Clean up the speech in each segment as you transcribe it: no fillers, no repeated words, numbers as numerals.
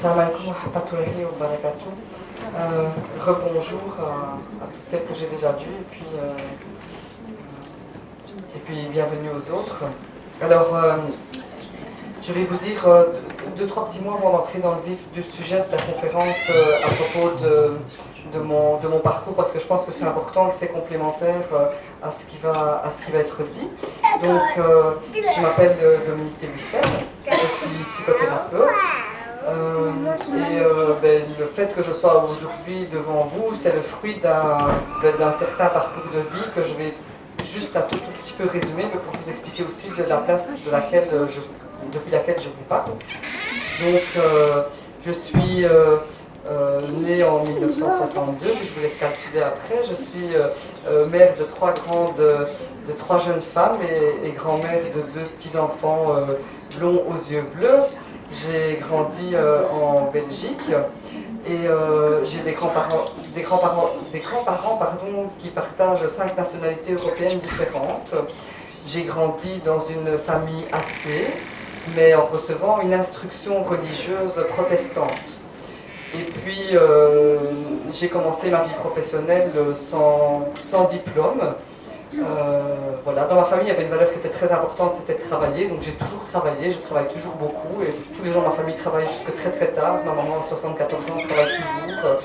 Salam alaikum wa rahmatullahi wa barakatuh. Rebonjour à toutes celles que j'ai déjà vues et puis bienvenue aux autres. Alors, je vais vous dire deux, trois petits mots avant d'entrer dans le vif du sujet de la conférence à propos de mon parcours, parce que je pense que c'est important, que c'est complémentaire à ce qui va être dit. Donc, je m'appelle Dominique Tébusset, je suis psychothérapeute. Le fait que je sois aujourd'hui devant vous, c'est le fruit d'un certain parcours de vie que je vais juste un tout petit peu résumer, mais pour vous expliquer aussi de la place depuis laquelle je vous parle. Donc, je suis né en 1962, puis je vous laisse calculer après. Je suis mère de trois jeunes femmes et grand-mère de deux petits-enfants blonds aux yeux bleus. J'ai grandi en Belgique et j'ai des grands-parents qui partagent 5 nationalités européennes différentes. J'ai grandi dans une famille athée, mais en recevant une instruction religieuse protestante. Et puis j'ai commencé ma vie professionnelle sans diplôme. Voilà. Dans ma famille, il y avait une valeur qui était très importante, c'était de travailler. Donc j'ai toujours travaillé, je travaille toujours beaucoup. Et tous les gens de ma famille travaillent jusque très très tard. Ma maman a 74 ans, travaille toujours.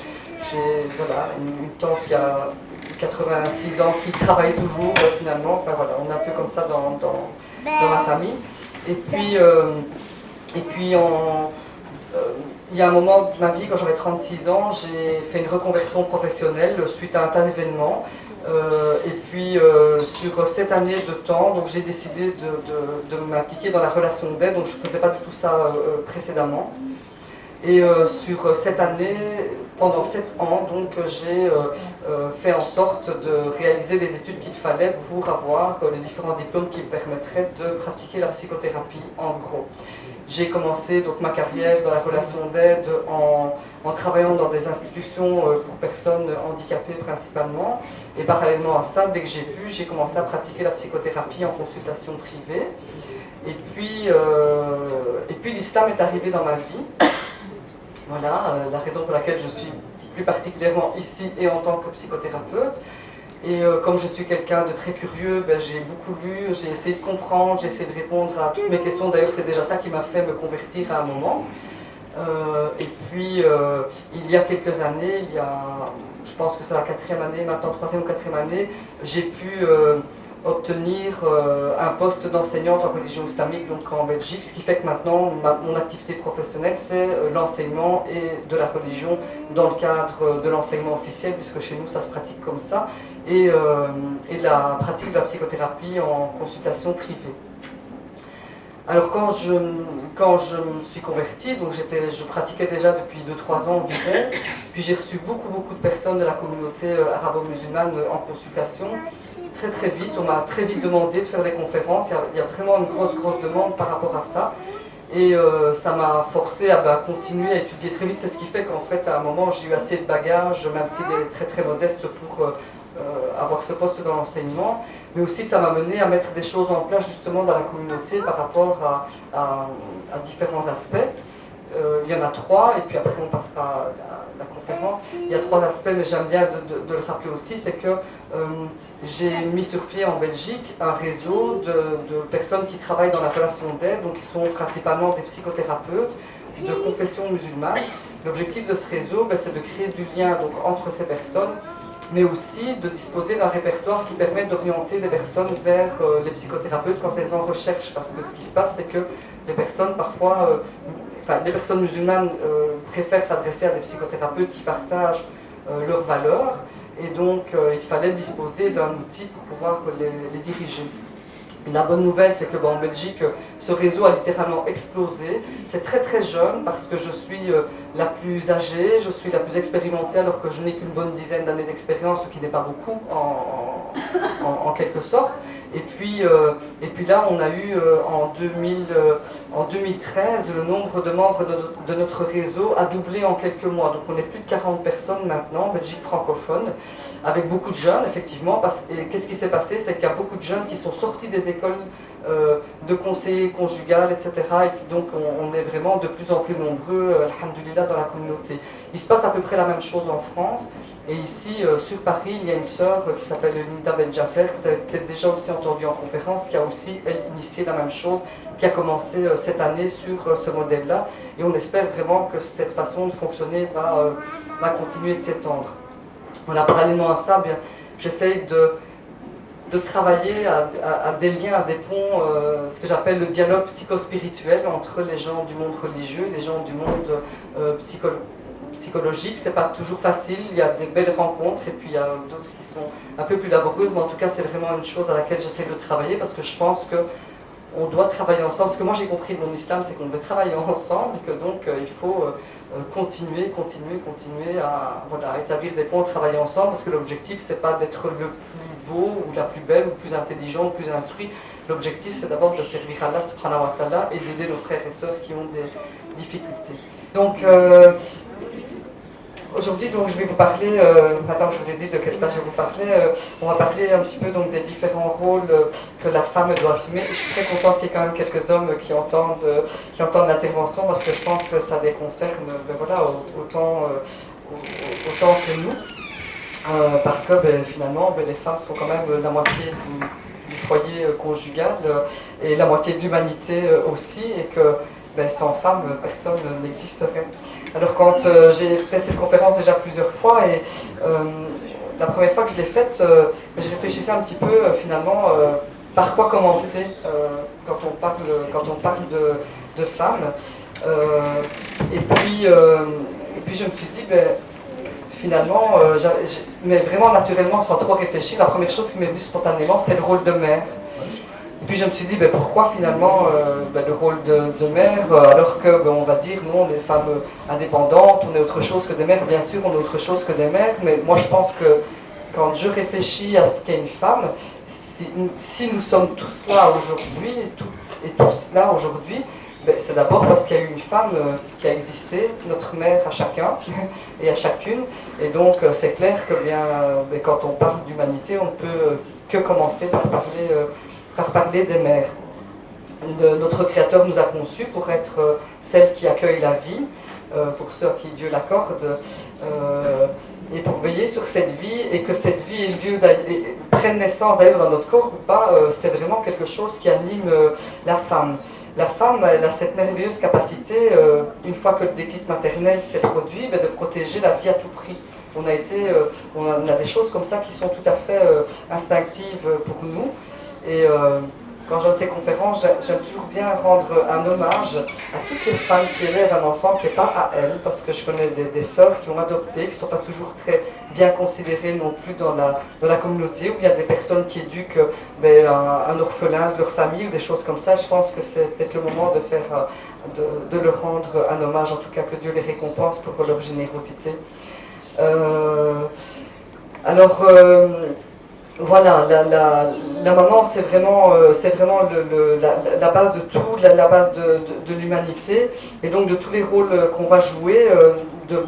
J'ai une tante qui a 86 ans qui travaille toujours finalement. Enfin voilà, on est un peu comme ça dans ma famille. Et puis il y a un moment de ma vie, quand j'avais 36 ans, j'ai fait une reconversion professionnelle suite à un tas d'événements. Sur cette année de temps, donc j'ai décidé de m'impliquer dans la relation d'aide, donc je ne faisais pas du tout ça précédemment. Et sur cette année, pendant 7 ans, donc j'ai fait en sorte de réaliser les études qu'il fallait pour avoir les différents diplômes qui me permettraient de pratiquer la psychothérapie en gros. J'ai commencé donc ma carrière dans la relation d'aide en travaillant dans des institutions pour personnes handicapées principalement. Et parallèlement à ça, dès que j'ai pu, j'ai commencé à pratiquer la psychothérapie en consultation privée. Et puis l'islam est arrivé dans ma vie. Voilà, la raison pour laquelle je suis plus particulièrement ici et en tant que psychothérapeute. Et comme je suis quelqu'un de très curieux, j'ai beaucoup lu, j'ai essayé de comprendre, j'ai essayé de répondre à toutes mes questions. D'ailleurs, c'est déjà ça qui m'a fait me convertir à un moment. Il y a quelques années, je pense que c'est la 4e année, maintenant 3e ou 4e année, j'ai pu obtenir un poste d'enseignante en religion islamique donc en Belgique, ce qui fait que maintenant mon activité professionnelle c'est l'enseignement et de la religion dans le cadre de l'enseignement officiel, puisque chez nous ça se pratique comme ça, et la pratique de la psychothérapie en consultation privée. Alors quand je me suis convertie, donc je pratiquais déjà depuis 2-3 ans environ, puis j'ai reçu beaucoup de personnes de la communauté arabo-musulmane en consultation. Très très vite, on m'a très vite demandé de faire des conférences, il y a vraiment une grosse demande par rapport à ça. Et ça m'a forcé à continuer à étudier très vite. C'est ce qui fait qu'en fait à un moment j'ai eu assez de bagages, même s'il est très très modeste, pour avoir ce poste dans l'enseignement. Mais aussi ça m'a mené à mettre des choses en place justement dans la communauté par rapport à différents aspects. Il y en a 3, et puis après on passera à la conférence. Il y a 3 aspects, mais j'aime bien de le rappeler aussi, c'est que j'ai mis sur pied en Belgique un réseau de personnes qui travaillent dans la relation d'aide, donc qui sont principalement des psychothérapeutes de confession musulmane. L'objectif de ce réseau, c'est de créer du lien donc, entre ces personnes, mais aussi de disposer d'un répertoire qui permet d'orienter les personnes vers les psychothérapeutes quand elles en recherchent, parce que ce qui se passe, c'est que les personnes parfois... les personnes musulmanes préfèrent s'adresser à des psychothérapeutes qui partagent leurs valeurs, et donc il fallait disposer d'un outil pour pouvoir les diriger. La bonne nouvelle, c'est que en Belgique, ce réseau a littéralement explosé. C'est très très jeune parce que je suis la plus âgée, je suis la plus expérimentée alors que je n'ai qu'une bonne dizaine d'années d'expérience, ce qui n'est pas beaucoup en quelque sorte. Et puis là, on a eu en 2013, le nombre de membres de notre réseau a doublé en quelques mois. Donc on est plus de 40 personnes maintenant en Belgique francophone, avec beaucoup de jeunes, effectivement. Et qu'est-ce qui s'est passé? C'est qu'il y a beaucoup de jeunes qui sont sortis des écoles de conseillers conjugal, etc. Et donc on est vraiment de plus en plus nombreux, alhamdoulilah, dans la communauté. Il se passe à peu près la même chose en France. Et ici, sur Paris, il y a une sœur qui s'appelle Linda Benjafer, que vous avez peut-être déjà aussi entendu en conférence, qui a aussi initié la même chose, qui a commencé cette année sur ce modèle-là. Et on espère vraiment que cette façon de fonctionner va continuer de s'étendre. Voilà, parallèlement à ça, bien, j'essaye de travailler à des liens, à des ponts, ce que j'appelle le dialogue psychospirituel entre les gens du monde religieux et les gens du monde psychologique. C'est pas toujours facile, il y a des belles rencontres et puis il y a d'autres qui sont un peu plus laborieuses, mais en tout cas c'est vraiment une chose à laquelle j'essaie de travailler parce que je pense que on doit travailler ensemble. Ce que moi j'ai compris de mon islam, c'est qu'on doit travailler ensemble et que donc il faut continuer à établir des ponts, travailler ensemble, parce que l'objectif c'est pas d'être le plus beau ou la plus belle ou le plus intelligent ou le plus instruit. L'objectif c'est d'abord de servir Allah subhanahu wa ta'ala et d'aider nos frères et sœurs qui ont des difficultés. Donc aujourd'hui, donc, je vais vous parler, maintenant que je vous ai dit de quelle place je vais vous parler, on va parler un petit peu donc, des différents rôles que la femme doit assumer. Et je suis très contente qu'il y ait quand même quelques hommes qui entendent l'intervention parce que je pense que ça les concerne autant que nous. Parce que finalement, les femmes sont quand même la moitié du foyer conjugal et la moitié de l'humanité aussi, et que sans femmes, personne n'existerait. Alors quand j'ai fait cette conférence déjà plusieurs fois, et la première fois que je l'ai faite, je réfléchissais un petit peu finalement par quoi commencer quand on parle de femmes. Et puis je me suis dit, finalement, mais vraiment naturellement, sans trop réfléchir, la première chose qui m'est venue spontanément, c'est le rôle de mère. Et puis je me suis dit, pourquoi finalement le rôle de mère, alors que, on va dire, nous on est des femmes indépendantes, on est autre chose que des mères, bien sûr on est autre chose que des mères, mais moi je pense que quand je réfléchis à ce qu'est une femme, si nous sommes tous là aujourd'hui, et tous là aujourd'hui, c'est d'abord parce qu'il y a eu une femme qui a existé, notre mère à chacun et à chacune, et donc c'est clair que quand on parle d'humanité, on ne peut que commencer par parler des mères. Notre Créateur nous a conçus pour être celles qui accueillent la vie, pour ceux à qui Dieu l'accorde, et pour veiller sur cette vie, et que cette vie ait lieu, prenne naissance d'ailleurs dans notre corps ou pas, c'est vraiment quelque chose qui anime la femme. La femme, elle a cette merveilleuse capacité, une fois que le déclic maternel s'est produit, de protéger la vie à tout prix. On a des choses comme ça qui sont tout à fait instinctives pour nous. Et quand je donne ces conférences, j'aime toujours bien rendre un hommage à toutes les femmes qui élèvent un enfant qui n'est pas à elles, parce que je connais des sœurs qui ont adopté, qui ne sont pas toujours très bien considérées non plus dans la communauté, ou il y a des personnes qui éduquent un orphelin de leur famille ou des choses comme ça. Je pense que c'est peut-être le moment de leur rendre un hommage, en tout cas que Dieu les récompense pour leur générosité. Voilà, la maman, c'est vraiment la base de tout, la base de l'humanité, et donc de tous les rôles qu'on va jouer, de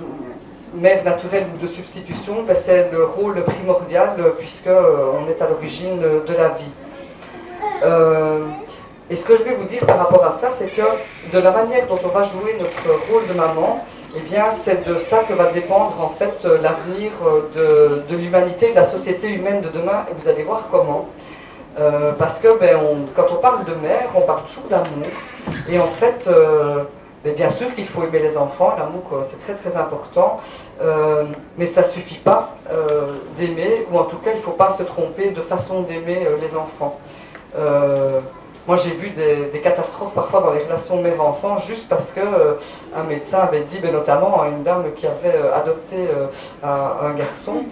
mère naturelle ou de substitution, c'est le rôle primordial, puisqu'on est à l'origine de la vie. Et ce que je vais vous dire par rapport à ça, c'est que de la manière dont on va jouer notre rôle de maman, c'est de ça que va dépendre en fait l'avenir de l'humanité, de la société humaine de demain, et vous allez voir comment. Parce que quand on parle de mère, on parle toujours d'amour, et en fait, bien sûr qu'il faut aimer les enfants, l'amour c'est très très important, mais ça ne suffit pas d'aimer, ou en tout cas il ne faut pas se tromper de façon d'aimer les enfants. Moi, j'ai vu des catastrophes parfois dans les relations mère-enfant, juste parce qu'un médecin avait dit, notamment à une dame qui avait adopté un garçon,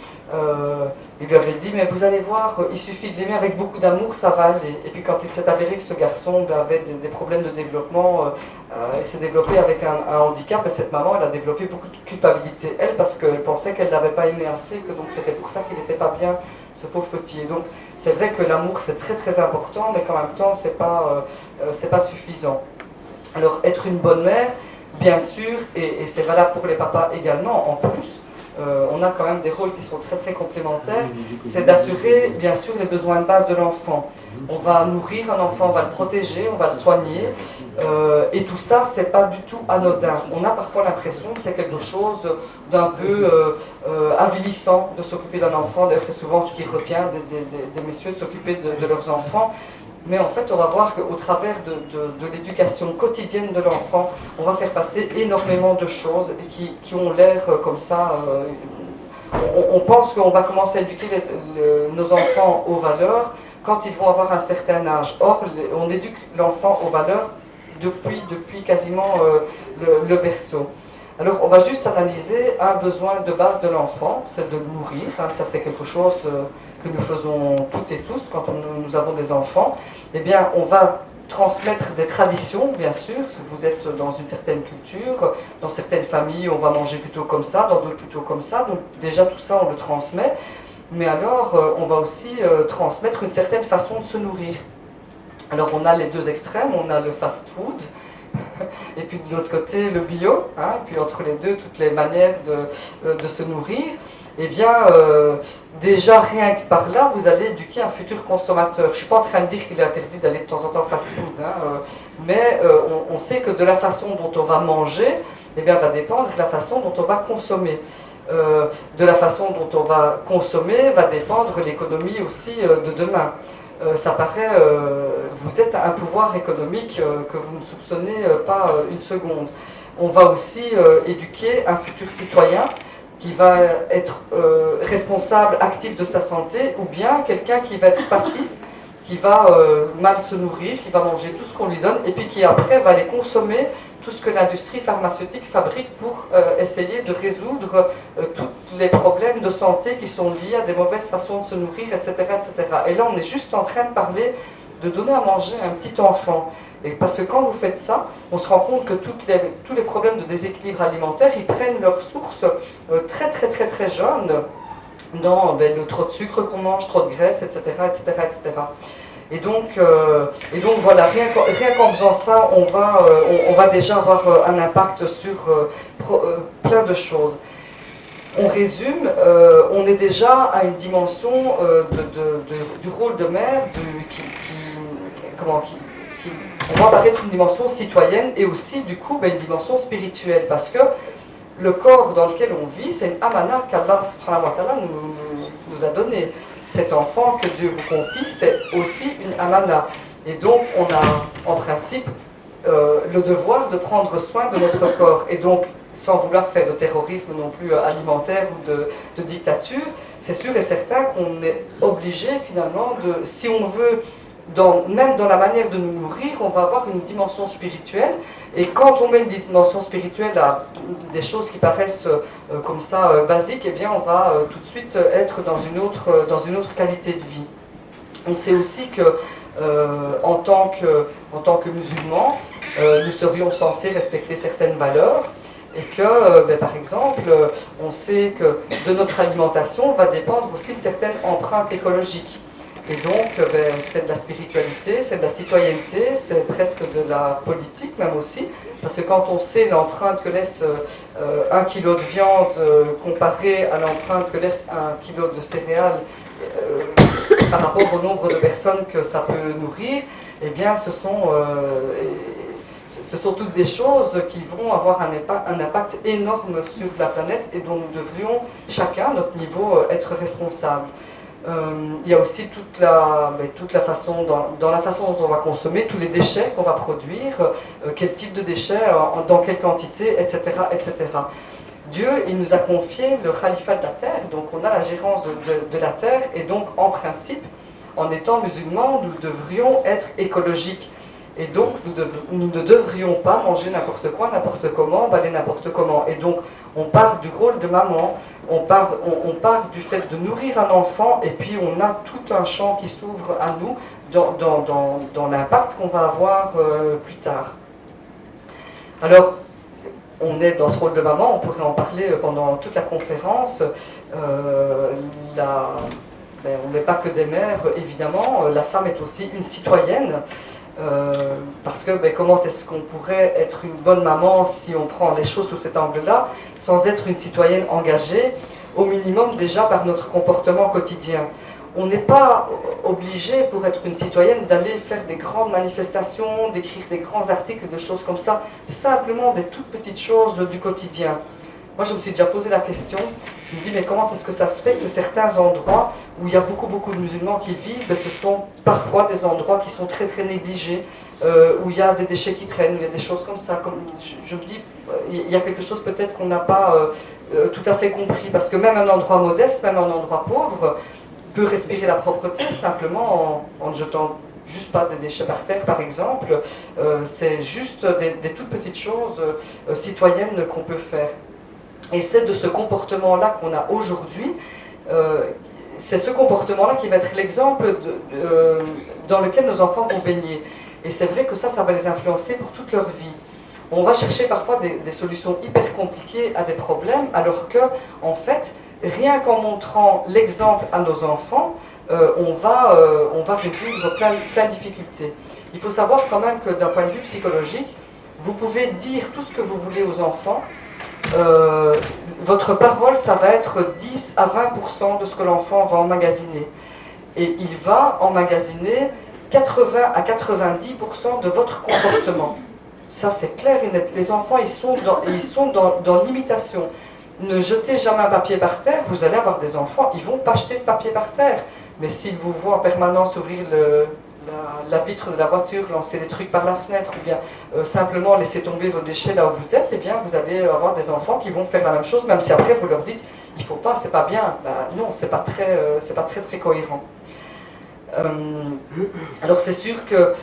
il lui avait dit, mais vous allez voir, il suffit de l'aimer avec beaucoup d'amour, ça va aller. Et puis quand il s'est avéré que ce garçon avait des problèmes de développement, il s'est développé avec un handicap, et cette maman, elle a développé beaucoup de culpabilité, elle, parce qu'elle pensait qu'elle ne l'avait pas aimé assez, que donc c'était pour ça qu'il n'était pas bien ce pauvre petit. Et donc, c'est vrai que l'amour, c'est très très important, mais qu'en même temps, c'est pas suffisant. Alors, être une bonne mère, bien sûr, et c'est valable pour les papas également, en plus, on a quand même des rôles qui sont très très complémentaires, c'est d'assurer, bien sûr, les besoins de base de l'enfant. On va nourrir un enfant, on va le protéger, on va le soigner, et tout ça, c'est pas du tout anodin. On a parfois l'impression que c'est quelque chose d'un peu avilissant de s'occuper d'un enfant. D'ailleurs, c'est souvent ce qui retient des messieurs de s'occuper de leurs enfants. Mais en fait, on va voir qu'au travers de l'éducation quotidienne de l'enfant, on va faire passer énormément de choses qui ont l'air comme ça. On pense qu'on va commencer à éduquer nos enfants aux valeurs quand ils vont avoir un certain âge. Or, on éduque l'enfant aux valeurs depuis quasiment le berceau. Alors, on va juste analyser un besoin de base de l'enfant, c'est de le nourrir. Hein, ça, c'est quelque chose que nous faisons toutes et tous quand nous avons des enfants. Eh bien, on va transmettre des traditions, bien sûr. Vous êtes dans une certaine culture, dans certaines familles, on va manger plutôt comme ça, dans d'autres plutôt comme ça. Donc, déjà, tout ça, on le transmet. Mais alors, on va aussi transmettre une certaine façon de se nourrir. Alors, on a les deux extrêmes, on a le fast-food, et puis de l'autre côté le bio, hein, et puis entre les deux toutes les manières de se nourrir. Eh bien, déjà rien que par là, vous allez éduquer un futur consommateur. Je ne suis pas en train de dire qu'il est interdit d'aller de temps en temps au fast-food, hein, mais on sait que de la façon dont on va manger, eh bien, va dépendre de la façon dont on va consommer. De la façon dont on va consommer va dépendre l'économie aussi de demain. Ça paraît, vous êtes un pouvoir économique que vous ne soupçonnez pas une seconde. On va aussi éduquer un futur citoyen qui va être responsable, actif de sa santé, ou bien quelqu'un qui va être passif, qui va mal se nourrir, qui va manger tout ce qu'on lui donne, et puis qui après va aller consommer tout ce que l'industrie pharmaceutique fabrique pour essayer de résoudre tous les problèmes de santé qui sont liés à des mauvaises façons de se nourrir, etc., etc. Et là, on est juste en train de parler de donner à manger à un petit enfant. Et parce que quand vous faites ça, on se rend compte que tous les problèmes de déséquilibre alimentaire, ils prennent leur source très très très très jeune dans le trop de sucre qu'on mange, trop de graisse, etc., etc., etc. Et donc voilà, rien qu'en faisant ça, on va déjà avoir un impact sur plein de choses. On résume, on est déjà à une dimension du rôle de mère on va apparaître une dimension citoyenne et aussi du coup une dimension spirituelle, parce que le corps dans lequel on vit, c'est une amana qu'Allah subhanahu wa ta'ala nous a donné. Cet enfant que Dieu vous confie, c'est aussi une amana. Et donc, on a en principe le devoir de prendre soin de notre corps. Et donc, sans vouloir faire de terrorisme non plus alimentaire ou de dictature, c'est sûr et certain qu'on est obligé finalement si on veut, même dans la manière de nous nourrir, on va avoir une dimension spirituelle. Et quand on met une dimension spirituelle à des choses qui paraissent comme ça basiques, eh bien on va tout de suite être dans une autre qualité de vie. On sait aussi que en tant que musulmans, nous serions censés respecter certaines valeurs. Et que, par exemple, on sait que de notre alimentation va dépendre aussi de certaines empreintes écologiques. Et donc, c'est de la spiritualité, c'est de la citoyenneté, c'est presque de la politique même aussi, parce que quand on sait l'empreinte que laisse 1 kilo de viande comparé à l'empreinte que laisse 1 kilo de céréales par rapport au nombre de personnes que ça peut nourrir, eh bien, ce sont toutes des choses qui vont avoir un impact énorme sur la planète et dont nous devrions chacun, à notre niveau, être responsables. Il y a aussi toute la façon, dans la façon dont on va consommer, tous les déchets qu'on va produire, quel type de déchets, dans quelle quantité, etc., etc. Dieu, il nous a confié le califat de la terre, donc on a la gérance de la terre, et donc en principe, en étant musulmans, nous devrions être écologiques. Et donc, nous ne devrions pas manger n'importe quoi, n'importe comment, balayer n'importe comment. Et donc, on part du rôle de maman, on part du fait de nourrir un enfant, et puis on a tout un champ qui s'ouvre à nous dans l'impact qu'on va avoir plus tard. Alors, on est dans ce rôle de maman, on pourrait en parler pendant toute la conférence. ben, on n'est pas que des mères, évidemment, la femme est aussi une citoyenne, parce que ben, comment est-ce qu'on pourrait être une bonne maman si on prend les choses sous cet angle-là, sans être une citoyenne engagée, au minimum déjà par notre comportement quotidien. On n'est pas obligé, pour être une citoyenne, d'aller faire des grandes manifestations, d'écrire des grands articles, de choses comme ça, simplement des toutes petites choses du quotidien. Moi, je me suis déjà posé la question, je me dis, mais comment est-ce que ça se fait que certains endroits où il y a beaucoup de musulmans qui vivent, ben, ce sont parfois des endroits qui sont très négligés, où il y a des déchets qui traînent, où il y a des choses comme ça. Comme, je me dis, il y a quelque chose peut-être qu'on n'a pas tout à fait compris, parce que même un endroit modeste, même un endroit pauvre, peut respirer la propreté simplement en ne jetant juste pas des déchets par terre, par exemple. C'est juste des toutes petites choses citoyennes qu'on peut faire. Et c'est de ce comportement-là qu'on a aujourd'hui, c'est ce comportement-là qui va être l'exemple dans lequel nos enfants vont baigner. Et c'est vrai que ça va les influencer pour toute leur vie. On va chercher parfois des solutions hyper compliquées à des problèmes, alors que, en fait, rien qu'en montrant l'exemple à nos enfants, on va résoudre plein de difficultés. Il faut savoir quand même que d'un point de vue psychologique, vous pouvez dire tout ce que vous voulez aux enfants, votre parole, ça va être 10 à 20% de ce que l'enfant va emmagasiner. Et il va emmagasiner 80 à 90% de votre comportement. Ça, c'est clair et net. Les enfants, ils sont dans l'imitation. Ne jetez jamais un papier par terre, vous allez avoir des enfants, ils ne vont pas jeter de papier par terre. Mais s'ils vous voient en permanence ouvrir la vitre de la voiture, lancer des trucs par la fenêtre, ou bien simplement laisser tomber vos déchets là où vous êtes, eh bien vous allez avoir des enfants qui vont faire la même chose, même si après vous leur dites il ne faut pas, c'est pas bien. Ben, non, c'est pas très cohérent. Alors c'est sûr que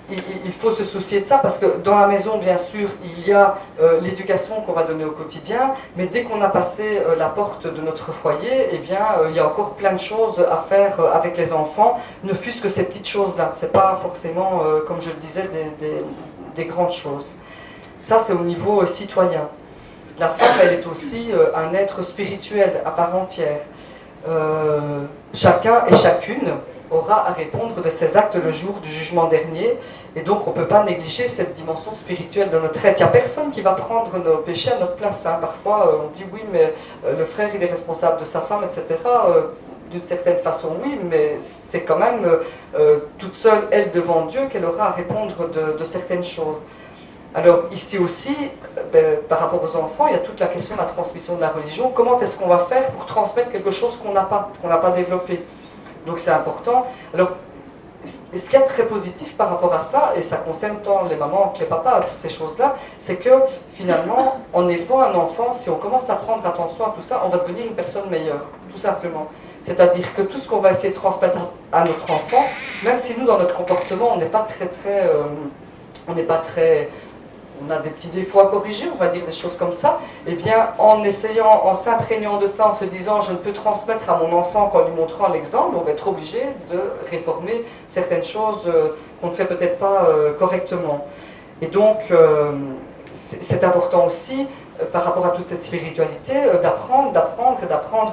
il faut se soucier de ça, parce que dans la maison, bien sûr, il y a l'éducation qu'on va donner au quotidien, mais dès qu'on a passé la porte de notre foyer, eh bien, il y a encore plein de choses à faire avec les enfants, ne fût-ce que ces petites choses-là. Ce n'est pas forcément, comme je le disais, des grandes choses. Ça, c'est au niveau citoyen. La femme, elle est aussi un être spirituel à part entière. Chacun et chacune aura à répondre de ses actes le jour du jugement dernier, et donc on ne peut pas négliger cette dimension spirituelle de notre être. Il n'y a personne qui va prendre nos péchés à notre place. Hein. Parfois on dit oui, mais le frère il est responsable de sa femme, etc. D'une certaine façon oui, mais c'est quand même toute seule, elle, devant Dieu, qu'elle aura à répondre de certaines choses. Alors ici aussi, par rapport aux enfants, il y a toute la question de la transmission de la religion. Comment est-ce qu'on va faire pour transmettre quelque chose qu'on n'a pas développé? Donc c'est important. Alors, ce qu'il y a de très positif par rapport à ça, et ça concerne tant les mamans que les papas, toutes ces choses-là, c'est que finalement, en élevant un enfant, si on commence à prendre attention à tout ça, on va devenir une personne meilleure, tout simplement. C'est-à-dire que tout ce qu'on va essayer de transmettre à notre enfant, même si nous, dans notre comportement, on n'est pas on a des petits défauts à corriger, on va dire des choses comme ça, eh bien, en s'imprégnant de ça, en se disant je ne peux transmettre à mon enfant qu'en lui montrant l'exemple, on va être obligé de réformer certaines choses qu'on ne fait peut-être pas correctement. Et donc, c'est important aussi, par rapport à toute cette spiritualité, d'apprendre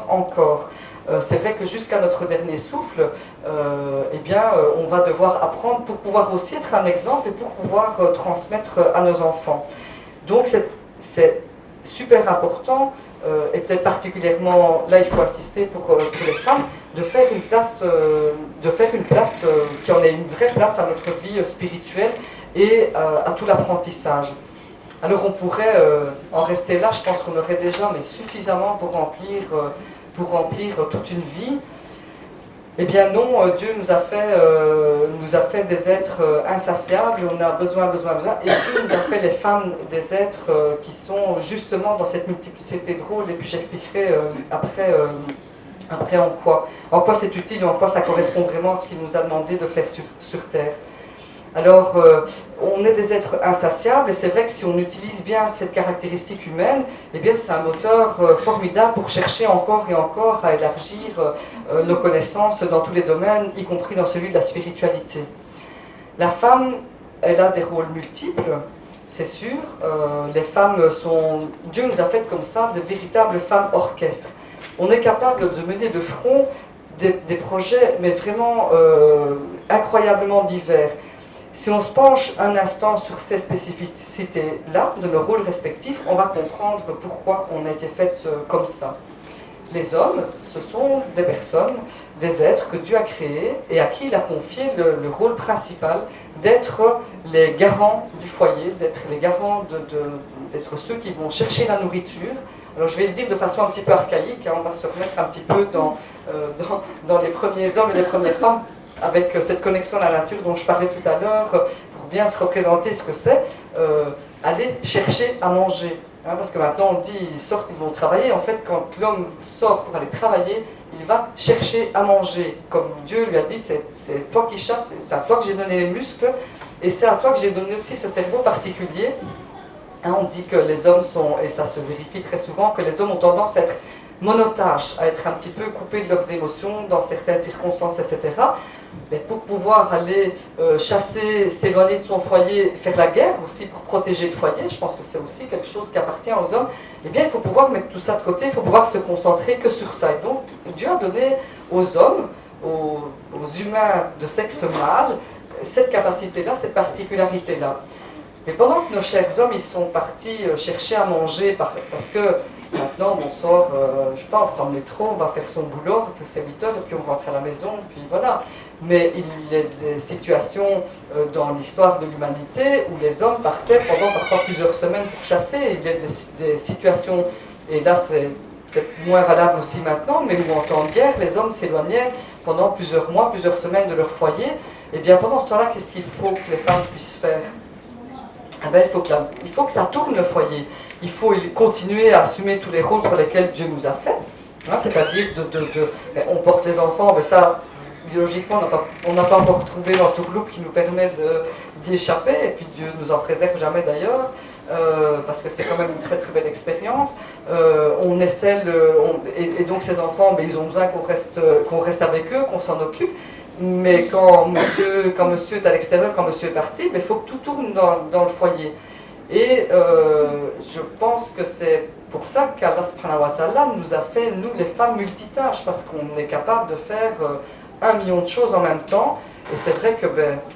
encore. C'est vrai que jusqu'à notre dernier souffle, eh bien, on va devoir apprendre pour pouvoir aussi être un exemple et pour pouvoir transmettre à nos enfants. Donc c'est super important, et peut-être particulièrement, là il faut insister pour les femmes, de faire une place, qui en ait une vraie place à notre vie spirituelle et à tout l'apprentissage. Alors on pourrait en rester là, je pense qu'on aurait déjà mais suffisamment pour remplir toute une vie. Eh bien non, Dieu nous a fait des êtres insatiables, on a besoin, et Dieu nous a fait les femmes des êtres qui sont justement dans cette multiplicité de rôles, et puis j'expliquerai après en quoi c'est utile et en quoi ça correspond vraiment à ce qu'il nous a demandé de faire sur Terre. Alors, on est des êtres insatiables, et c'est vrai que si on utilise bien cette caractéristique humaine, eh bien c'est un moteur formidable pour chercher encore et encore à élargir nos connaissances dans tous les domaines, y compris dans celui de la spiritualité. La femme, elle a des rôles multiples, c'est sûr. Les femmes Dieu nous a faites comme ça, de véritables femmes orchestres. on est capable de mener de front des projets, mais vraiment incroyablement divers. Si on se penche un instant sur ces spécificités-là, de nos rôles respectifs, on va comprendre pourquoi on a été fait comme ça. Les hommes, ce sont des personnes, des êtres que Dieu a créés et à qui il a confié le rôle principal d'être les garants du foyer, d'être les garants, d'être ceux qui vont chercher la nourriture. Alors je vais le dire de façon un petit peu archaïque, hein, on va se remettre un petit peu dans les premiers hommes et les premières femmes, avec cette connexion à la nature dont je parlais tout à l'heure, pour bien se représenter ce que c'est, aller chercher à manger. Hein, parce que maintenant on dit ils sortent, ils vont travailler. En fait, quand l'homme sort pour aller travailler, il va chercher à manger. Comme Dieu lui a dit, c'est toi qui chasses, c'est à toi que j'ai donné les muscles, et c'est à toi que j'ai donné aussi ce cerveau particulier. Hein, on dit que les hommes sont, et ça se vérifie très souvent, que les hommes ont tendance à être monotâches, à être un petit peu coupés de leurs émotions dans certaines circonstances, etc. Mais pour pouvoir aller chasser, s'éloigner de son foyer, faire la guerre aussi pour protéger le foyer, je pense que c'est aussi quelque chose qui appartient aux hommes, eh bien il faut pouvoir mettre tout ça de côté, il faut pouvoir se concentrer que sur ça. Et donc Dieu a donné aux hommes, aux humains de sexe mâle, cette capacité-là, cette particularité-là. Mais pendant que nos chers hommes, ils sont partis chercher à manger, parce que maintenant, on sort, je sais pas, on prend le métro, on va faire son boulot, on va faire ses 8 heures, et puis on rentre à la maison, puis voilà. Mais il y a des situations dans l'histoire de l'humanité où les hommes partaient pendant parfois plusieurs semaines pour chasser. Il y a des situations, et là c'est peut-être moins valable aussi maintenant, mais où en temps de guerre, les hommes s'éloignaient pendant plusieurs mois, plusieurs semaines de leur foyer. Et bien pendant ce temps-là, qu'est-ce qu'il faut que les femmes puissent faire ? Ah ben, il faut que ça tourne le foyer. Il faut continuer à assumer tous les rôles pour lesquels Dieu nous a fait. Hein, c'est-à-dire, on porte les enfants, mais ça, biologiquement, on n'a pas encore trouvé l'entourloupe qui nous permet d'y échapper, et puis Dieu nous en préserve jamais d'ailleurs, parce que c'est quand même une très très belle expérience. On essaie, et donc ces enfants, ben, ils ont besoin qu'on reste avec eux, qu'on s'en occupe. Mais quand monsieur est à l'extérieur, quand monsieur est parti, il faut que tout tourne dans le foyer. Et je pense que c'est pour ça qu'Allah subhanahu wa ta'ala nous a fait, nous les femmes, multitâches, parce qu'on est capable de faire 1 million de choses en même temps. Et c'est vrai que,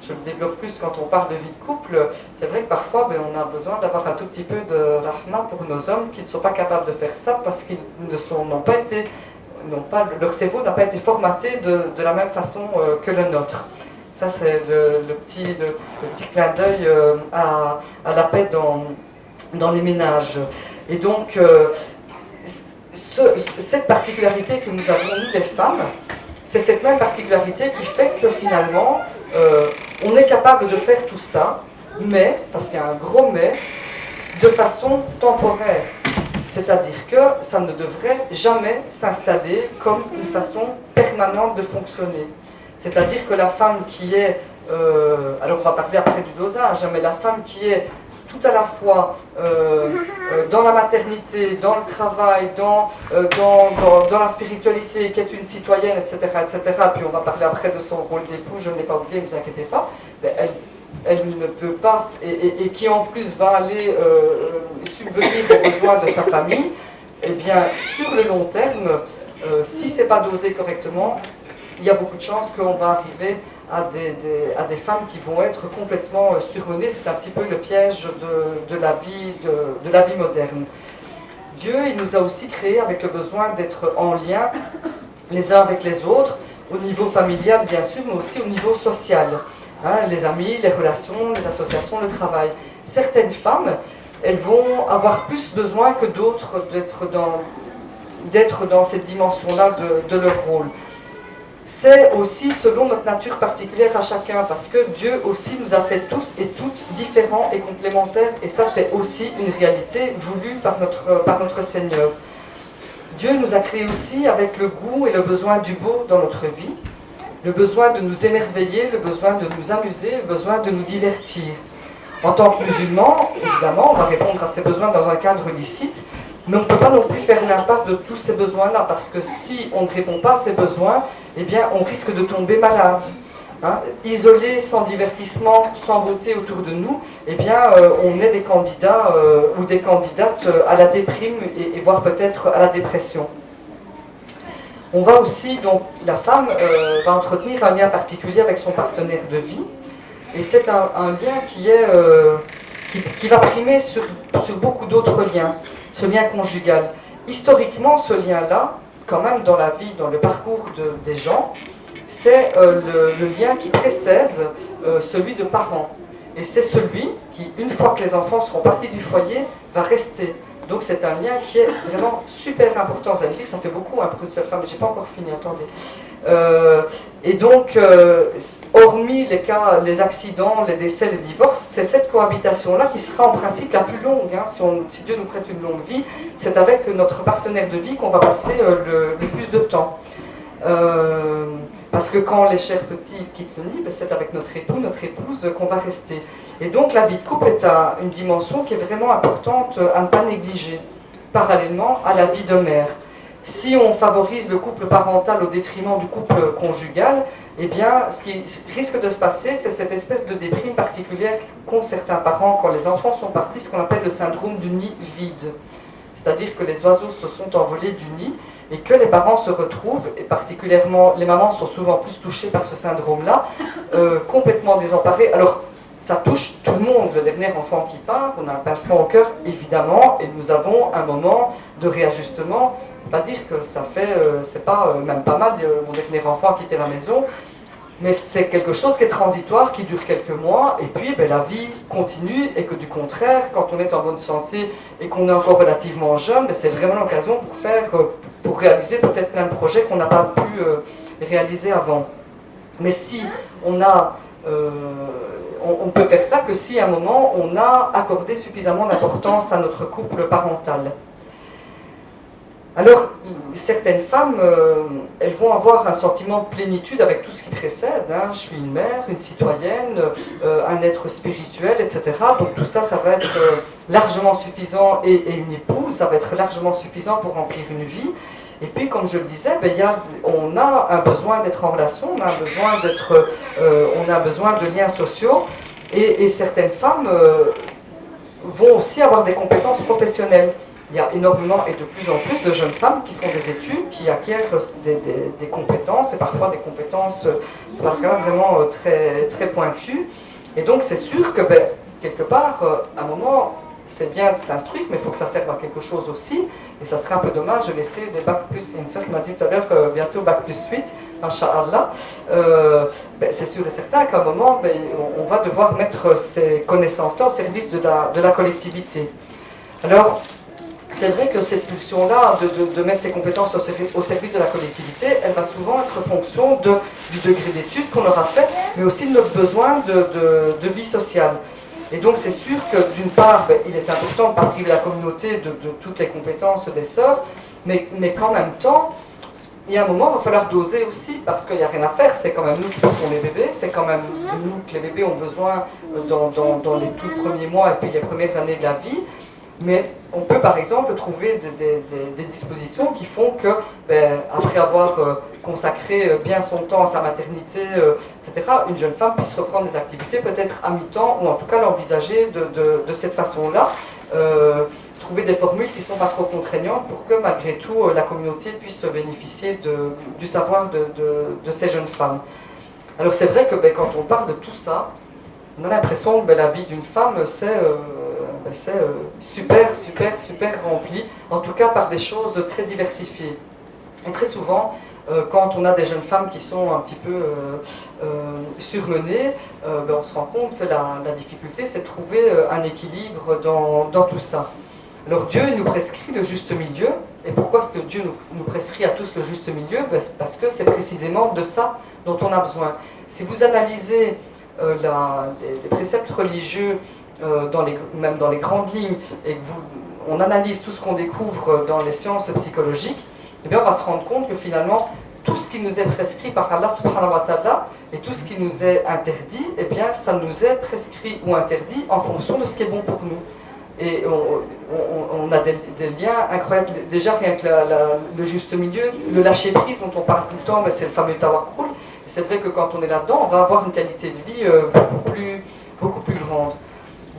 je le développe plus quand on parle de vie de couple, c'est vrai que parfois on a besoin d'avoir un tout petit peu de rahma pour nos hommes qui ne sont pas capables de faire ça parce qu'ils n'ont pas été... leur cerveau n'a pas été formaté de la même façon que le nôtre. Ça, c'est le petit clin d'œil à la paix dans les ménages. Et donc, cette particularité que nous avons, nous les femmes, c'est cette même particularité qui fait que finalement, on est capable de faire tout ça, mais, parce qu'il y a un gros mais, de façon temporaire. C'est-à-dire que ça ne devrait jamais s'installer comme une façon permanente de fonctionner. C'est-à-dire que la femme qui est, alors on va parler après du dosage, mais la femme qui est tout à la fois dans la maternité, dans le travail, dans la spiritualité, qui est une citoyenne, etc., etc., puis on va parler après de son rôle d'époux, je ne l'ai pas oublié, ne vous inquiétez pas, mais elle ne peut pas, et qui en plus va aller subvenir aux besoins de sa famille, eh bien, sur le long terme, si ce n'est pas dosé correctement, il y a beaucoup de chances qu'on va arriver à des femmes qui vont être complètement surmenées. C'est un petit peu le piège de la vie moderne. Dieu, il nous a aussi créés avec le besoin d'être en lien les uns avec les autres, au niveau familial bien sûr, mais aussi au niveau social. Hein, les amis, les relations, les associations, le travail. Certaines femmes, elles vont avoir plus besoin que d'autres d'être dans cette dimension-là de leur rôle. C'est aussi selon notre nature particulière à chacun, parce que Dieu aussi nous a fait tous et toutes différents et complémentaires, et ça c'est aussi une réalité voulue par notre Seigneur. Dieu nous a créés aussi avec le goût et le besoin du beau dans notre vie, le besoin de nous émerveiller, le besoin de nous amuser, le besoin de nous divertir. En tant que musulmans, évidemment, on va répondre à ces besoins dans un cadre licite, mais on ne peut pas non plus faire l'impasse de tous ces besoins-là, parce que si on ne répond pas à ces besoins, eh bien, on risque de tomber malade. Hein, isolé, sans divertissement, sans beauté autour de nous, eh bien, on est des candidats ou des candidates à la déprime et voire peut-être à la dépression. On va aussi, donc la femme va entretenir un lien particulier avec son partenaire de vie, et c'est un lien qui va primer sur beaucoup d'autres liens, ce lien conjugal. Historiquement, ce lien-là, quand même dans la vie, dans le parcours des gens, c'est le lien qui précède celui de parents. Et c'est celui qui, une fois que les enfants seront partis du foyer, va rester. Donc c'est un lien qui est vraiment super important. Vous allez me dire que ça fait beaucoup pour une seule femme, mais je n'ai pas encore fini, attendez. Et donc, hormis les cas, les accidents, les décès, les divorces, c'est cette cohabitation-là qui sera en principe la plus longue. Hein, si Dieu nous prête une longue vie, c'est avec notre partenaire de vie qu'on va passer le plus de temps. Parce que quand les chers petits quittent le nid, ben c'est avec notre époux, notre épouse qu'on va rester. Et donc la vie de couple est une dimension qui est vraiment importante à ne pas négliger, parallèlement à la vie de mère. Si on favorise le couple parental au détriment du couple conjugal, eh bien, ce qui risque de se passer, c'est cette espèce de déprime particulière qu'ont certains parents quand les enfants sont partis, ce qu'on appelle le syndrome du nid vide. C'est-à-dire que les oiseaux se sont envolés du nid et que les parents se retrouvent, et particulièrement les mamans sont souvent plus touchées par ce syndrome-là, complètement désemparées. Alors, ça touche tout le monde, le dernier enfant qui part, on a un pincement au cœur, évidemment, et nous avons un moment de réajustement. Pas dire que ça fait, c'est pas même pas mal, mon dernier enfant a quitté la maison, mais c'est quelque chose qui est transitoire, qui dure quelques mois, et puis ben, la vie continue, et que du contraire, quand on est en bonne santé et qu'on est encore relativement jeune, ben, c'est vraiment l'occasion pour réaliser peut-être plein de projets qu'on n'a pas pu réaliser avant. Mais si on a... on peut faire ça que si à un moment on a accordé suffisamment d'importance à notre couple parental. Alors, certaines femmes, elles vont avoir un sentiment de plénitude avec tout ce qui précède. Hein. Je suis une mère, une citoyenne, un être spirituel, etc. Donc tout ça, ça va être largement suffisant, et une épouse, ça va être largement suffisant pour remplir une vie. Et puis, comme je le disais, ben, on a un besoin d'être en relation, on a un besoin de liens sociaux, et certaines femmes vont aussi avoir des compétences professionnelles. Il y a énormément et de plus en plus de jeunes femmes qui font des études, qui acquièrent des compétences, et parfois des compétences vraiment très, très pointues. Et donc c'est sûr que, ben, quelque part, à un moment, c'est bien de s'instruire, mais il faut que ça serve à quelque chose aussi. Et ça serait un peu dommage de laisser des bac plus. Il y a une sœur qui m'a dit tout à l'heure que bientôt bac plus 8, Inch'Allah. Ben, c'est sûr et certain qu'à un moment, ben, on va devoir mettre ces connaissances-là au service de la collectivité. Alors, c'est vrai que cette pulsion-là de mettre ses compétences au service de la collectivité, elle va souvent être fonction du degré d'études qu'on aura fait, mais aussi de notre besoin de vie sociale. Et donc c'est sûr que d'une part, ben, il est important de ne pas priver la communauté de toutes les compétences des sœurs, mais qu'en même temps, il y a un moment, il va falloir doser aussi, parce qu'il n'y a rien à faire, c'est quand même nous qui portons les bébés, c'est quand même nous que les bébés ont besoin dans les tout premiers mois et puis les premières années de la vie. Mais on peut par exemple trouver des dispositions qui font que, ben, après avoir consacré bien son temps à sa maternité, etc., une jeune femme puisse reprendre des activités peut-être à mi-temps, ou en tout cas l'envisager de cette façon-là, trouver des formules qui ne sont pas trop contraignantes pour que malgré tout la communauté puisse bénéficier du savoir de ces jeunes femmes. Alors c'est vrai que ben, quand on parle de tout ça, on a l'impression que ben, la vie d'une femme c'est super, super, super rempli, en tout cas par des choses très diversifiées. Et très souvent, quand on a des jeunes femmes qui sont un petit peu surmenées, ben on se rend compte que la difficulté, c'est de trouver un équilibre dans tout ça. Alors Dieu nous prescrit le juste milieu. Et pourquoi est-ce que Dieu nous prescrit à tous le juste milieu? Ben, parce que c'est précisément de ça dont on a besoin. Si vous analysez les préceptes religieux, même dans les grandes lignes, et que on analyse tout ce qu'on découvre dans les sciences psychologiques, eh bien on va se rendre compte que finalement, tout ce qui nous est prescrit par Allah subhanahu wa ta'ala et tout ce qui nous est interdit, eh bien ça nous est prescrit ou interdit en fonction de ce qui est bon pour nous. Et on a des liens incroyables. Déjà, rien que le juste milieu, le lâcher prise dont on parle tout le temps, c'est le fameux tawakkul. Et c'est vrai que quand on est là-dedans, on va avoir une qualité de vie beaucoup plus grande.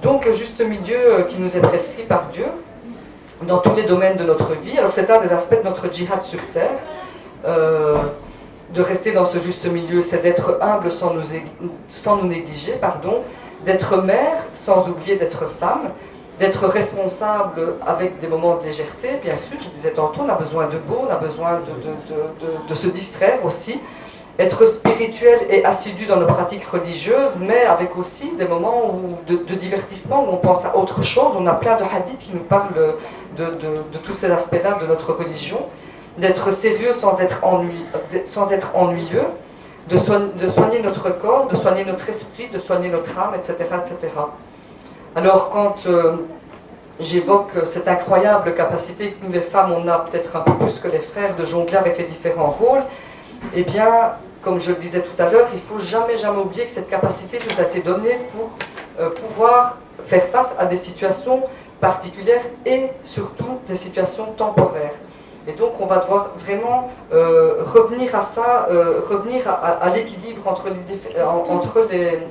Donc, le juste milieu qui nous est prescrit par Dieu, dans tous les domaines de notre vie. Alors, c'est un des aspects de notre djihad sur terre. de rester dans ce juste milieu, c'est d'être humble sans nous négliger, pardon, d'être mère sans oublier d'être femme, d'être responsable avec des moments de légèreté, bien sûr, je disais tantôt, on a besoin de beau, on a besoin de se distraire aussi, être spirituel et assidu dans nos pratiques religieuses, mais avec aussi des moments de divertissement où on pense à autre chose. On a plein de hadiths qui nous parlent de tous ces aspects-là de notre religion, d'être sérieux sans être ennuyeux, de soigner notre corps, de soigner notre esprit, de soigner notre âme, etc. etc. Alors quand j'évoque cette incroyable capacité que nous les femmes, on a peut-être un peu plus que les frères, de jongler avec les différents rôles, eh bien, comme je le disais tout à l'heure, il ne faut jamais oublier que cette capacité nous a été donnée pour pouvoir faire face à des situations particulières et surtout des situations temporaires. Et donc on va devoir vraiment revenir à ça, revenir à l'équilibre entre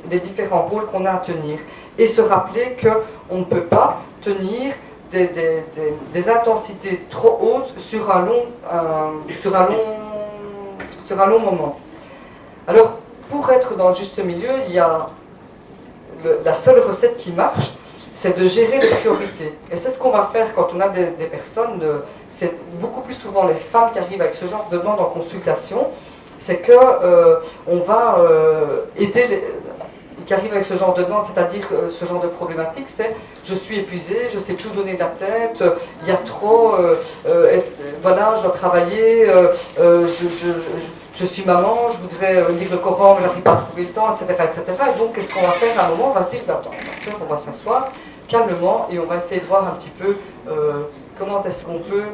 les différents rôles qu'on a à tenir. Et se rappeler qu'on ne peut pas tenir des intensités trop hautes sur un long moment. Alors, pour être dans le juste milieu, il y a la seule recette qui marche, c'est de gérer les priorités. Et c'est ce qu'on va faire quand on a des personnes, c'est beaucoup plus souvent les femmes qui arrivent avec ce genre de demande en consultation, c'est qu'on va aider qui arrivent avec ce genre de demande, c'est-à-dire ce genre de problématique, c'est je suis épuisée, je ne sais plus donner de la tête, il y a trop, voilà, je dois travailler, je suis maman, je voudrais lire le Coran, mais je n'arrive pas à trouver le temps, etc. etc. Et donc, qu'est-ce qu'on va faire à un moment? On va se dire, ben, attends, ma soeur, on va s'asseoir calmement et on va essayer de voir un petit peu comment est-ce qu'on peut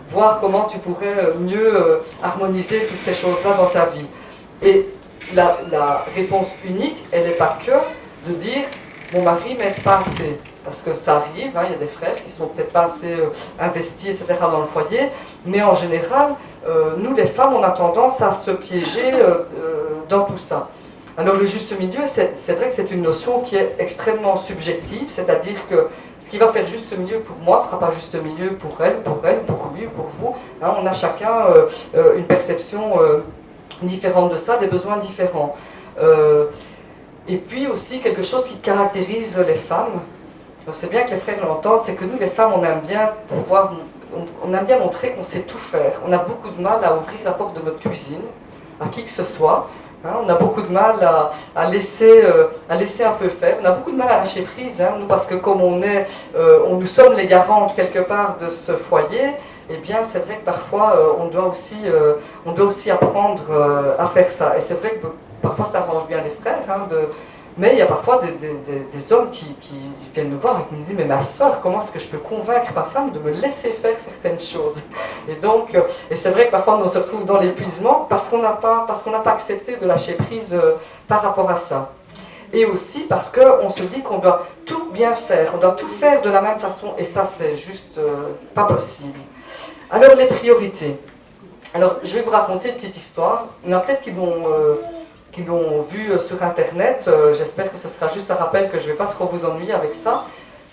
voir comment tu pourrais mieux harmoniser toutes ces choses-là dans ta vie. Et la réponse unique, elle n'est pas que de dire mon mari m'aide pas assez. Parce que ça arrive, hein, il y a des frères qui sont peut-être pas assez investis, etc. dans le foyer, mais en général, nous les femmes, on a tendance à se piéger dans tout ça. Alors le juste milieu, c'est vrai que c'est une notion qui est extrêmement subjective, c'est-à-dire que ce qui va faire juste milieu pour moi ne fera pas juste milieu pour elle, pour lui, pour vous. Hein, on a chacun une perception différente de ça, des besoins différents. Et puis aussi quelque chose qui caractérise les femmes, c'est bien que les frères l'entendent, c'est que nous les femmes on aime bien on aime bien montrer qu'on sait tout faire. On a beaucoup de mal à ouvrir la porte de notre cuisine à qui que ce soit. Hein, on a beaucoup de mal à laisser un peu faire. On a beaucoup de mal à lâcher prise, hein, nous, parce que comme nous sommes les garantes quelque part de ce foyer, eh bien c'est vrai que parfois on doit aussi apprendre à faire ça. Et c'est vrai que parfois ça arrange bien les frères, hein, mais il y a parfois des hommes qui viennent me voir et qui me disent « Mais ma soeur, comment est-ce que je peux convaincre ma femme de me laisser faire certaines choses ?» Et donc, et c'est vrai que parfois on se retrouve dans l'épuisement parce qu'on n'a pas accepté de lâcher prise par rapport à ça. Et aussi parce qu'on se dit qu'on doit tout bien faire, on doit tout faire de la même façon, et ça c'est juste pas possible. Alors les priorités. Alors je vais vous raconter une petite histoire. Il y en a peut-être qui l'ont vu sur internet, j'espère que ce sera juste un rappel que je ne vais pas trop vous ennuyer avec ça,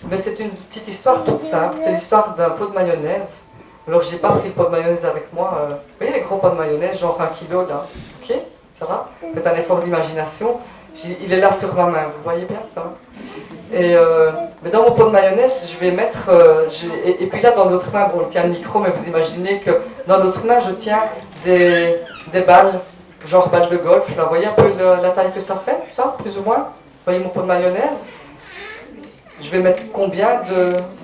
mais c'est une petite histoire toute simple, c'est l'histoire d'un pot de mayonnaise. Alors j'ai pas pris le pot de mayonnaise avec moi, vous voyez les gros pots de mayonnaise, genre 1 kilo là, ok, ça va? Faites un effort d'imagination, il est là sur ma main, vous voyez bien, ça va? Et mais dans mon pot de mayonnaise, je vais mettre, et puis là dans l'autre main, bon on tient le micro, mais vous imaginez que dans l'autre main je tiens des balles, genre balle de golf, là, vous voyez un peu la taille que ça fait, ça, plus ou moins? Vous voyez mon pot de mayonnaise? Je vais mettre combien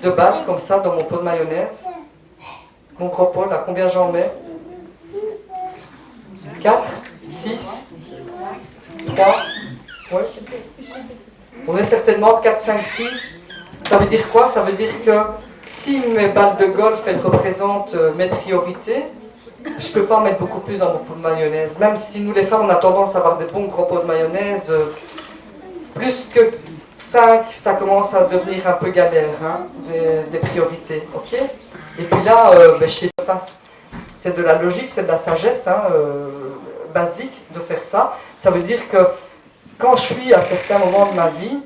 de balles comme ça dans mon pot de mayonnaise? Mon gros pot, là, combien j'en mets? 4, 6, 3, oui. On est certainement 4, 5, 6. Ça veut dire quoi? Ça veut dire que si mes balles de golf, elles représentent mes priorités, je ne peux pas en mettre beaucoup plus dans mon pot de mayonnaise. Même si nous les femmes, on a tendance à avoir des bons gros pots de mayonnaise, plus que 5, ça commence à devenir un peu galère, hein, des priorités, ok? Et puis là, je sais pas, c'est de la logique, c'est de la sagesse, hein, basique de faire ça. Ça veut dire que quand je suis à certains moments de ma vie,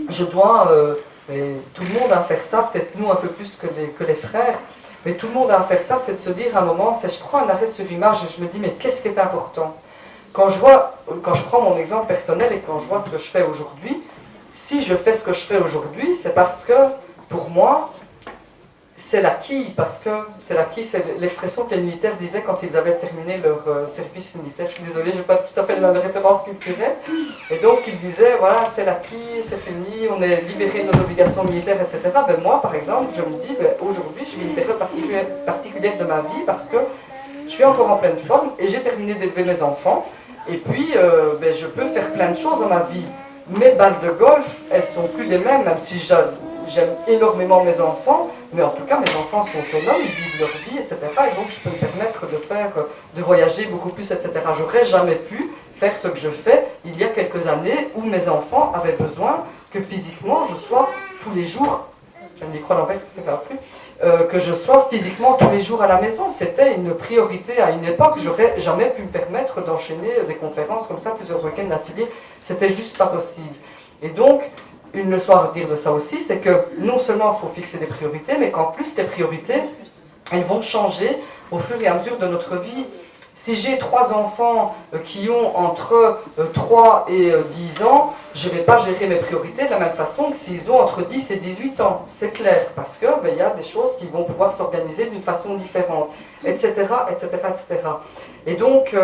je dois, et tout le monde a à faire ça, peut-être nous un peu plus que les frères, Mais tout le monde a à faire ça, c'est de se dire à un moment, c'est je prends un arrêt sur image et je me dis, mais qu'est-ce qui est important? Quand je prends mon exemple personnel et quand je vois ce que je fais aujourd'hui, si je fais ce que je fais aujourd'hui, c'est parce que, pour moi, c'est l'acquis, parce que c'est l'acquis, c'est l'expression que les militaires disaient quand ils avaient terminé leur service militaire. Je suis désolée, je n'ai pas tout à fait la même référence culturelle. Et donc ils disaient, voilà, c'est l'acquis, c'est fini, on est libéré de nos obligations militaires, etc. Ben moi, par exemple, je me dis, ben, aujourd'hui, je vis une période particulière de ma vie parce que je suis encore en pleine forme et j'ai terminé d'élever mes enfants. Et puis, ben, je peux faire plein de choses dans ma vie. Mes balles de golf, elles sont plus les mêmes, même si j'aime énormément mes enfants, mais en tout cas, mes enfants sont autonomes, ils vivent leur vie, etc. Et donc, je peux me permettre de voyager beaucoup plus, etc. J'aurais jamais pu faire ce que je fais il y a quelques années où mes enfants avaient besoin que physiquement, je sois tous les jours, j'ai un micro à l'envers, parce que ça ne va plus, que je sois physiquement tous les jours à la maison. C'était une priorité à une époque. J'aurais jamais pu me permettre d'enchaîner des conférences comme ça, plusieurs week-ends d'affilée. C'était juste pas possible. Et donc, une leçon à retenir de ça aussi, c'est que non seulement il faut fixer des priorités, mais qu'en plus, les priorités, elles vont changer au fur et à mesure de notre vie. Si j'ai 3 enfants qui ont entre 3 et 10 ans, je ne vais pas gérer mes priorités de la même façon que s'ils ont entre 10 et 18 ans. C'est clair, parce qu'il y a des choses qui vont pouvoir s'organiser d'une façon différente, etc., etc., etc. Et donc,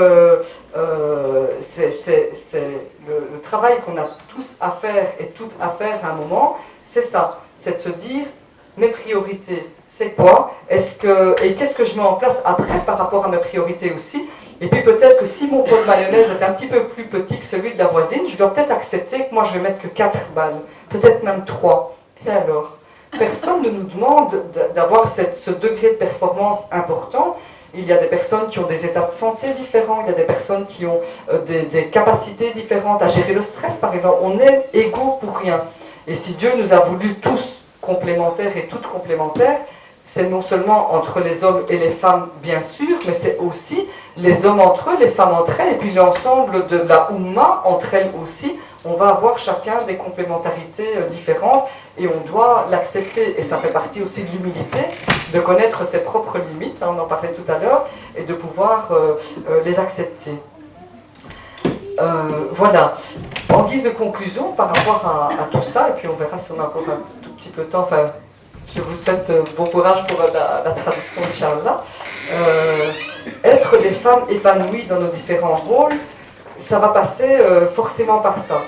c'est le travail qu'on a tous à faire et toutes à faire à un moment, c'est ça, c'est de se dire, mes priorités, c'est quoi? Et qu'est-ce que je mets en place après par rapport à mes priorités aussi? Et puis peut-être que si mon pot de mayonnaise est un petit peu plus petit que celui de la voisine, je dois peut-être accepter que moi je vais mettre que 4 balles, peut-être même 3. Et alors? Personne ne nous demande d'avoir ce degré de performance important. Il y a des personnes qui ont des états de santé différents, il y a des personnes qui ont des capacités différentes à gérer le stress, par exemple. On est égaux pour rien. Et si Dieu nous a voulu tous complémentaires et toutes complémentaires, c'est non seulement entre les hommes et les femmes, bien sûr, mais c'est aussi les hommes entre eux, les femmes entre elles, et puis l'ensemble de la Oumma entre elles aussi. On va avoir chacun des complémentarités différentes et on doit l'accepter. Et ça fait partie aussi de l'humilité, de connaître ses propres limites, hein, on en parlait tout à l'heure, et de pouvoir les accepter. Voilà. En guise de conclusion, par rapport à tout ça, et puis on verra si on a encore un tout petit peu de temps, enfin, je vous souhaite bon courage pour la traduction, Inch'Allah. Être des femmes épanouies dans nos différents rôles, ça va passer forcément par ça.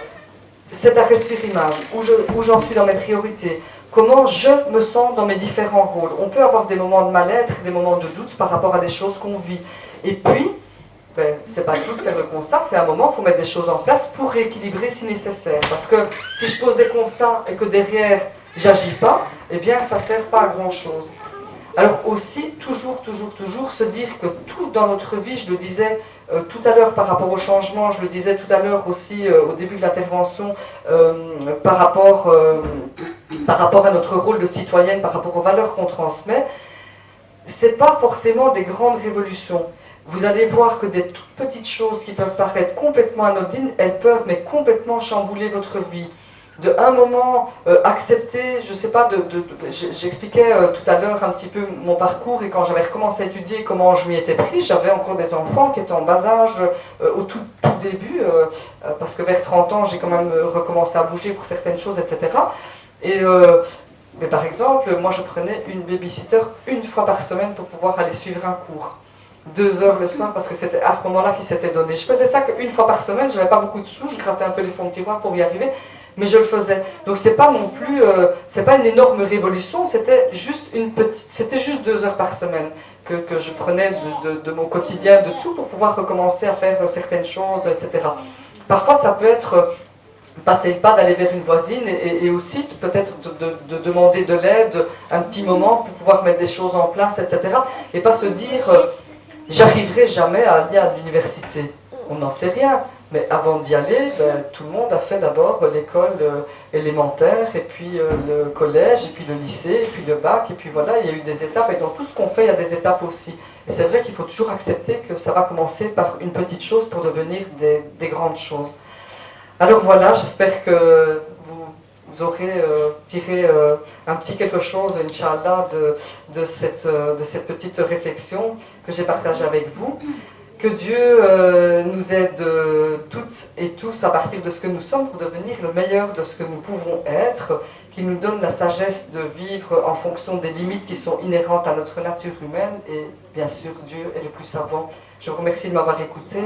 Cet arrêt sur image, où j'en suis dans mes priorités, comment je me sens dans mes différents rôles. On peut avoir des moments de mal-être, des moments de doute par rapport à des choses qu'on vit. Et puis, ben, c'est pas tout de faire le constat, c'est un moment, il faut mettre des choses en place pour rééquilibrer si nécessaire. Parce que si je pose des constats et que derrière, j'agis pas, eh bien, ça sert pas à grand-chose. Alors aussi, toujours se dire que tout dans notre vie, je le disais tout à l'heure par rapport au changement, je le disais tout à l'heure aussi au début de l'intervention, par rapport à notre rôle de citoyenne, par rapport aux valeurs qu'on transmet, c'est pas forcément des grandes révolutions. Vous allez voir que des toutes petites choses qui peuvent paraître complètement anodines, elles peuvent mais complètement chambouler votre vie. De un moment, accepter, je sais pas, j'expliquais tout à l'heure un petit peu mon parcours et quand j'avais recommencé à étudier comment je m'y étais pris, j'avais encore des enfants qui étaient en bas âge au tout début, parce que vers 30 ans, j'ai quand même recommencé à bouger pour certaines choses, etc. Et mais par exemple, moi je prenais une babysitter une fois par semaine pour pouvoir aller suivre un cours. 2 heures le soir, parce que c'était à ce moment-là qu'il s'était donné. Je faisais ça qu'une fois par semaine, je n'avais pas beaucoup de sous, je grattais un peu les fonds de tiroir pour y arriver, mais je le faisais. Donc c'est pas non plus, c'est pas une énorme révolution, c'était juste 2 heures par semaine que je prenais de mon quotidien, de tout, pour pouvoir recommencer à faire certaines choses, etc. Parfois ça peut être passer le pas d'aller vers une voisine et aussi peut-être de demander de l'aide un petit moment pour pouvoir mettre des choses en place, etc. Et pas se dire j'arriverai jamais à aller à l'université. On n'en sait rien. Mais avant d'y aller, tout le monde a fait d'abord l'école élémentaire, et puis le collège, et puis le lycée, et puis le bac, et puis voilà, il y a eu des étapes, et dans tout ce qu'on fait, il y a des étapes aussi. Et c'est vrai qu'il faut toujours accepter que ça va commencer par une petite chose pour devenir des grandes choses. Alors voilà, j'espère que vous vous aurez tiré un petit quelque chose, Inch'Allah, de cette petite réflexion que j'ai partagée avec vous. Que Dieu nous aide toutes et tous à partir de ce que nous sommes pour devenir le meilleur de ce que nous pouvons être, qu'il nous donne la sagesse de vivre en fonction des limites qui sont inhérentes à notre nature humaine, et bien sûr Dieu est le plus savant. Je vous remercie de m'avoir écouté.